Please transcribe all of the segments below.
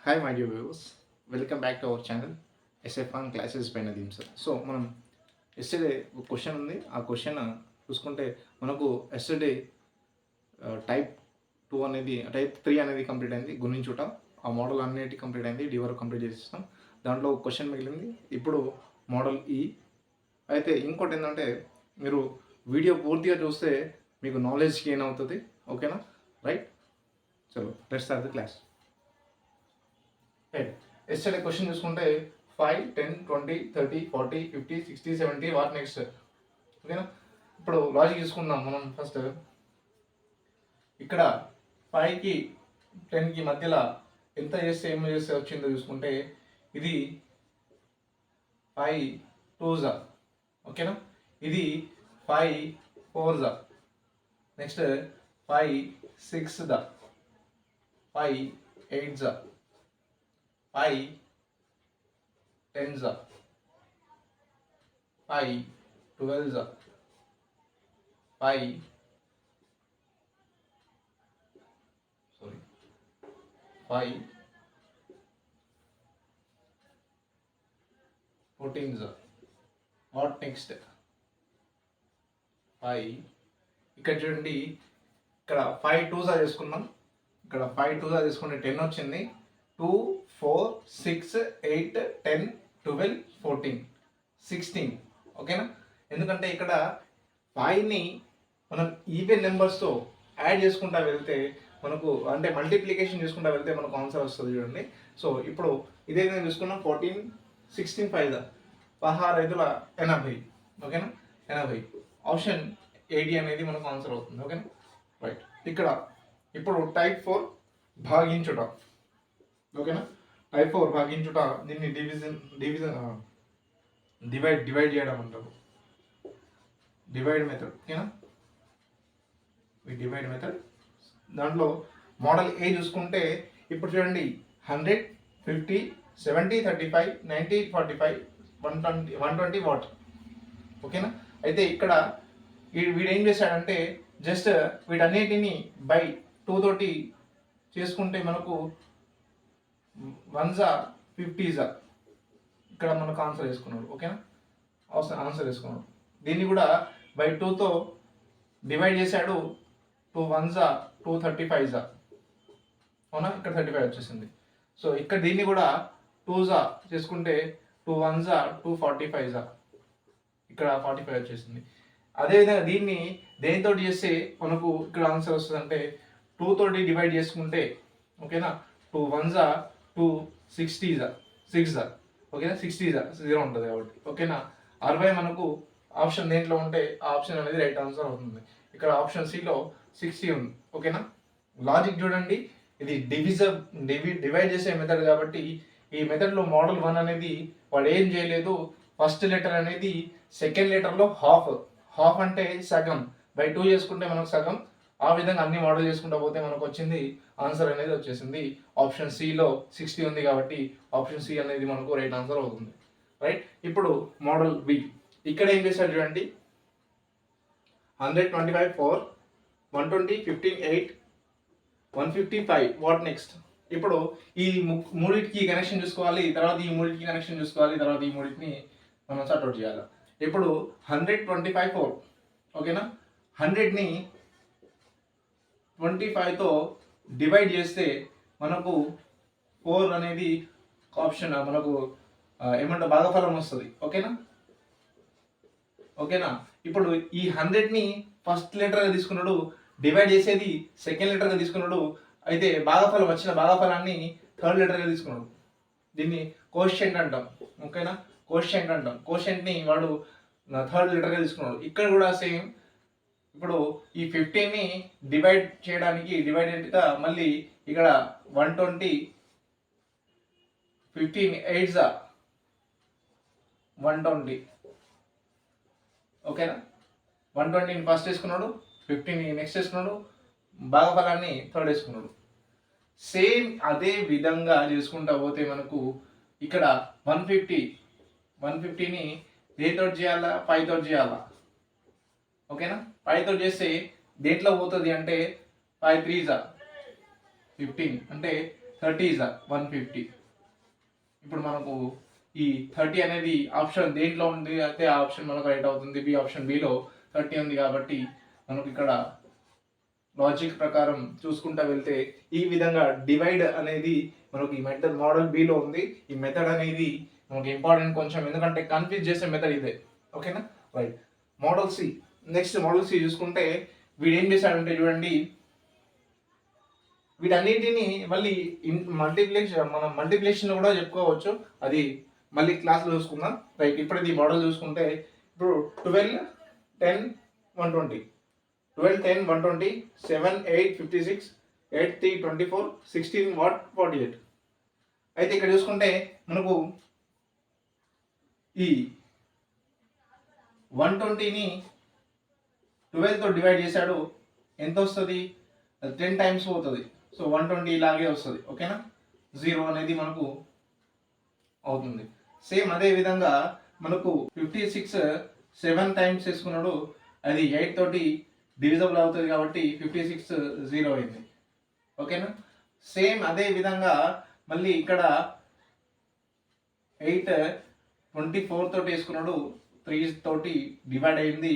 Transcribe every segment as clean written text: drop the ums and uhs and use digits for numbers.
Hi my dear viewers, welcome back to our channel SF on classes పైన themes. So మనం yesterday ఒక question ఉంది. ఆ question చూసుకుంటే మనకు ఎస్టర్డే టైప్ 2 అనేది టైప్ 3 అనేది కంప్లీట్ అయింది. గుణించుట ఆ మోడల్ అన్నిటి కంప్లీట్ అయింది. డి వరకు కంప్లీట్ చేసేస్తాం. దాంట్లో ఒక క్వశ్చన్ మిగిలింది. ఇప్పుడు మోడల్ ఈ. అయితే ఇంకోటి ఏంటంటే మీరు వీడియో పూర్తిగా చూస్తే మీకు నాలెడ్జ్ గెయిన్ అవుతుంది. ఓకేనా? రైట్. చలో let's start the class. Yesterday question చూసుకుంటే 5, 10, 20, 30, 40, 50, 60, 70 వాట్ నెక్స్ట్. ఓకేనా? ఇప్పుడు లాజిక్ చూసుకుందాం మనం. ఫస్ట్ ఇక్కడ 5కి 10కి మధ్యలో ఎంత చేస్తే ఏం చేస్తే వచ్చిందో చూసుకుంటే ఇది 5 2s. ఓకేనా? ఇది 5 4s. Next 5 6s, 5 8s, 5 10s, 5 12s, 5 14s. What next? 5 ఇక్కడ చూడండి, ఇక్కడ 5 2s చేసుకున్నాం. ఇక్కడ 5 2s చేసుకుంటే 10 వచ్చింది. 2 4 6 8 10 12 14 16. ఓకేనా? ఎందుకంటే ఇక్కడ 5ని మనం ఈవెన్ నెంబర్స్తో యాడ్ చేసుకుంటా వెళ్తే మనకు అంటే మల్టిప్లికేషన్ చేసుకుంటా వెళ్తే మనకు ఆన్సర్ వస్తుంది. చూడండి. సో ఇప్పుడు ఇదే నేను చూసుకున్నాం. 14 16 5 16 80. ఓకేనా? 80. ఆప్షన్ 80 అనేది మనకు ఆన్సర్ అవుతుంది. ఓకేనా? రైట్. ఇక్కడ ఇప్పుడు టైప్ 4 భాగించుట. ఓకేనా? టైప్ 4 భాగించుట, దీన్ని డివైడ్ చేయడం అంటారు. Divide method. ఓకేనా? ఈ డివైడ్ మెథడ్ దాంట్లో మోడల్ ఏ చూసుకుంటే ఇప్పుడు చూడండి, 100 50 70 35 90 45 120 వాట్. ఓకేనా? అయితే ఇక్కడ వీడు ఏం చేశాడంటే జస్ట్ వీటన్నిటిని బై 2 తోటి చేసుకుంటే మనకు 1s 50s ఇక్కడ మనకు ఆన్సర్ వేసుకున్నాడు. ఓకేనా? ఆన్సర్ వేసుకున్నాడు. దీన్ని కూడా బై 2తో డివైడ్ చేశాడు. 2 1s 2 35s. అవునా? ఇక్కడ 35 వచ్చేసింది. సో ఇక్కడ దీన్ని కూడా 2s చేసుకుంటే 2 1s 2 45s. ఇక్కడ 45 వచ్చేసింది. అదేవిధంగా దీన్ని దేనితో చేస్తే మనకు ఇక్కడ ఆన్సర్ వస్తుంది అంటే 2 తోటి డివైడ్ చేసుకుంటే, ఓకేనా, 2 1s 2 60s 6. ఓకేనా? 60s 0 ఉంటుంది కాబట్టి. ఓకేనా? 60 మనకు ఆప్షన్ దేంట్లో ఉంటే ఆ ఆప్షన్ అనేది రైట్ ఆన్సర్ అవుతుంది. ఇక్కడ ఆప్షన్ సిలో 60 ఉంది. ఓకేనా? లాజిక్ చూడండి, ఇది డివైడ్ చేసే మెథడ్ కాబట్టి ఈ మెథడ్లో మోడల్ 1 అనేది వాడు ఏం చేయలేదు. ఫస్ట్ లెటర్ అనేది సెకండ్ లెటర్లో హాఫ్ అంటే సగం, బై 2 చేసుకుంటే మనకు సగం. ఆ విధంగా అన్ని మోడల్ చేసుకుంటూ పోతే మనకు వచ్చింది ఆన్సర్ అనేది వచ్చేసింది. ఆప్షన్ సిలో 60 ఉంది కాబట్టి ఆప్షన్ సి అనేది మనకు రైట్ ఆన్సర్ అవుతుంది. రైట్. ఇప్పుడు మోడల్ బి. ఇక్కడ ఏం చేశారు చూడండి, 100 25 4 120 15 8 155 వాట్ నెక్స్ట్. ఇప్పుడు ఈ మూడింటికి కనెక్షన్ చూసుకోవాలి, తర్వాత ఈ మూడింటికి కనెక్షన్ చూసుకోవాలి, తర్వాత ఈ మూడింటిని మనం సార్ట్అవుట్ చేయాలి. ఇప్పుడు 100 25 4. ఓకేనా? 100ని 25తో డివైడ్ చేస్తే మనకు 4 అనేది ఆప్షన్ మనకు ఏమంటే భాగఫలం వస్తుంది. ఓకేనా? ఓకేనా? ఇప్పుడు ఈ 100ని ఫస్ట్ లెటర్గా తీసుకున్నాడు, డివైడ్ చేసేది సెకండ్ లెటర్గా తీసుకున్నాడు. అయితే భాగఫలం వచ్చిన భాగఫలాన్ని థర్డ్ లెటర్గా తీసుకున్నాడు. దీన్ని కోషెంట్ అంటాం. ఓకేనా? కోషెంట్ అంటాం. కోషెంట్ని వాడు థర్డ్ లెటర్గా తీసుకున్నాడు. ఇక్కడ కూడా సేమ్. ఇప్పుడు ఈ 15ని డివైడ్ చేయడానికి డివైడెడ్గా మళ్ళీ ఇక్కడ 120 15 8s 120. ఓకేనా? 120ని ఫస్ట్ వేసుకున్నాడు, 15ని నెక్స్ట్ వేసుకున్నాడు, భాగఫలాన్ని థర్డ్ వేసుకున్నాడు. సేమ్ అదే విధంగా చేసుకుంటా పోతే మనకు ఇక్కడ 150ని దేంతో చేయాలా? 5తో చేయాలా. ఓకేనా? 5తో చేస్తే దేంట్లో పోతుంది అంటే 5 3s 15 అంటే 30 is 150. ఇప్పుడు మనకు ఈ 30 అనేది ఆప్షన్ దేంట్లో ఉంది అయితే ఆ ఆప్షన్ మనకు రైట్ అవుతుంది. బి ఆప్షన్ బిలో 30 ఉంది కాబట్టి మనకు ఇక్కడ లాజిక్ ప్రకారం చూసుకుంటా వెళ్తే ఈ విధంగా డివైడ్ అనేది మనకి ఈ మెథడ్ మోడల్ బిలో ఉంది. ఈ మెథడ్ అనేది మనకి ఇంపార్టెంట్ కొంచెం, ఎందుకంటే కన్ఫ్యూజ్ చేసే మెథడ్ ఇదే. ఓకేనా, right. Model C, next model C చూసుకుంటే వీడు ఏం చేశాడంటే చూడండి, వీటన్నిటిని మళ్ళీ మనం మల్టిప్లికేషన్ కూడా చెప్పుకోవచ్చు, అది మళ్ళీ క్లాస్లో చూసుకుందాం. రైట్, ఇప్పుడు ఇది మోడల్ చూసుకుంటే ఇప్పుడు 12, 10, 120, 12, 10, 120, 7, 8, 56, 8, 3, 24, 16, 48. అయితే ఇక్కడ చూసుకుంటే మనకు ఈ 120ని 12తో డివైడ్ చేశాడు, ఎంత వస్తుంది? 10 టైమ్స్ పోతుంది. సో 120 ఇలాగే వస్తుంది. ఓకేనా, 0 అనేది మనకు అవుతుంది. సేమ్ అదే విధంగా మనకు 56 7 టైమ్స్ వేసుకున్నాడు, అది 8 తోటి డివిజబుల్ అవుతుంది కాబట్టి 56 0 అయింది. ఓకేనా, సేమ్ అదే విధంగా మళ్ళీ ఇక్కడ 8 24 తోటి వేసుకున్నాడు, 3 తోటి డివైడ్ అయింది,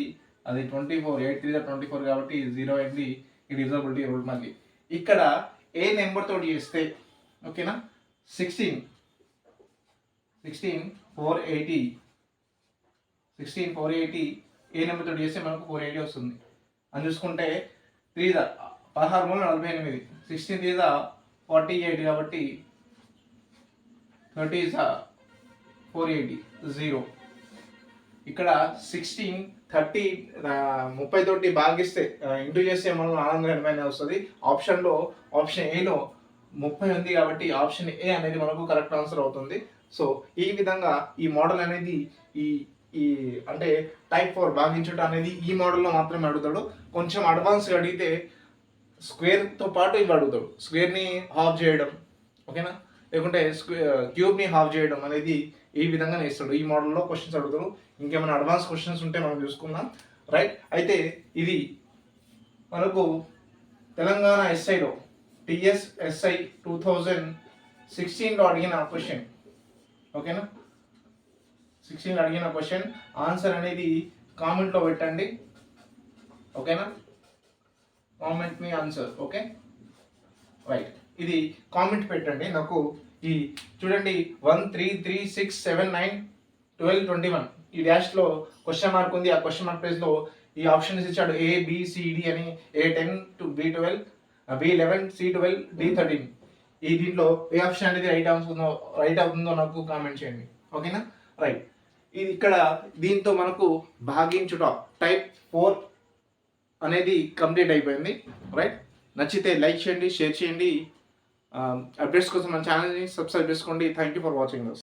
అది 24, 8 3 24 కాబట్టి 0 అయింది. ఈ డివిజబిలిటీ రూల్ మళ్ళీ ఇక్కడ ఏ నెంబర్ తోటి చేస్తే, ఓకేనా, 16 480 ఏ నెంబర్ తోటి చేస్తే మనకు 480 వస్తుంది అని చూసుకుంటే 3 16 మూల 48, 16 3 48 కాబట్టి 30 480 0. ఇక్కడ 16 30 30 తోటి భాగిస్తే ఇంటూ చేస్తే మనకు 480 వస్తుంది. ఆప్షన్లో ఆప్షన్ ఏలో 30 ఉంది కాబట్టి ఆప్షన్ ఏ అనేది మనకు కరెక్ట్ ఆన్సర్ అవుతుంది. సో ఈ విధంగా ఈ మోడల్ అనేది ఈ ఈ అంటే టైప్ 4 భాగించడం అనేది ఈ మోడల్లో మాత్రమే అడుగుతాడు. కొంచెం అడ్వాన్స్గా అడిగితే స్క్వేర్తో పాటు ఇవి అడుగుతాడు, స్క్వేర్ని హాఫ్ చేయడం, ఓకేనా, లేకుంటే క్యూబ్ని హాఫ్ చేయడం అనేది ఈ విధంగా నేస్తాడు. ఈ మోడల్లో క్వశ్చన్స్ అడుగుతాడు. ఇంకేమైనా అడ్వాన్స్ క్వశ్చన్స్ ఉంటే మనం చూసుకుందాం. రైట్, అయితే ఇది మనకు తెలంగాణ ఎస్ఐలో TSSI 2016లో అడిగిన క్వశ్చన్. ఓకేనా, 16లో అడిగిన క్వశ్చన్ ఆన్సర్ అనేది కామెంట్లో పెట్టండి. ఓకేనా, కామెంట్ మీ ఆన్సర్. ఓకే, రైట్, ఇది కామెంట్ పెట్టండి నాకు. ఈ చూడండి 1 3 3 6 7 9 12 21 ఈ డాష్లో క్వశ్చన్ మార్క్ ఉంది. ఆ క్వశ్చన్ మార్క్ ప్లేస్లో ఈ ఆప్షన్స్ ఇచ్చాడు, ABCD అని, A10 to B12, B11, C12, D13. ఈ దీంట్లో ఏ ఆప్షన్ అనేది రైట్ అవుతుందో నాకు కామెంట్ చేయండి. ఓకేనా, రైట్. ఇది ఇక్కడ దీంతో మనకు భాగించుట టైప్ 4 అనేది కంప్లీట్ అయిపోయింది. రైట్, నచ్చితే లైక్ చేయండి, షేర్ చేయండి. అప్డేట్స్ కోసం మన ఛానల్ని సబ్స్క్రైబ్ చేసుకోండి. Thank you for watching this.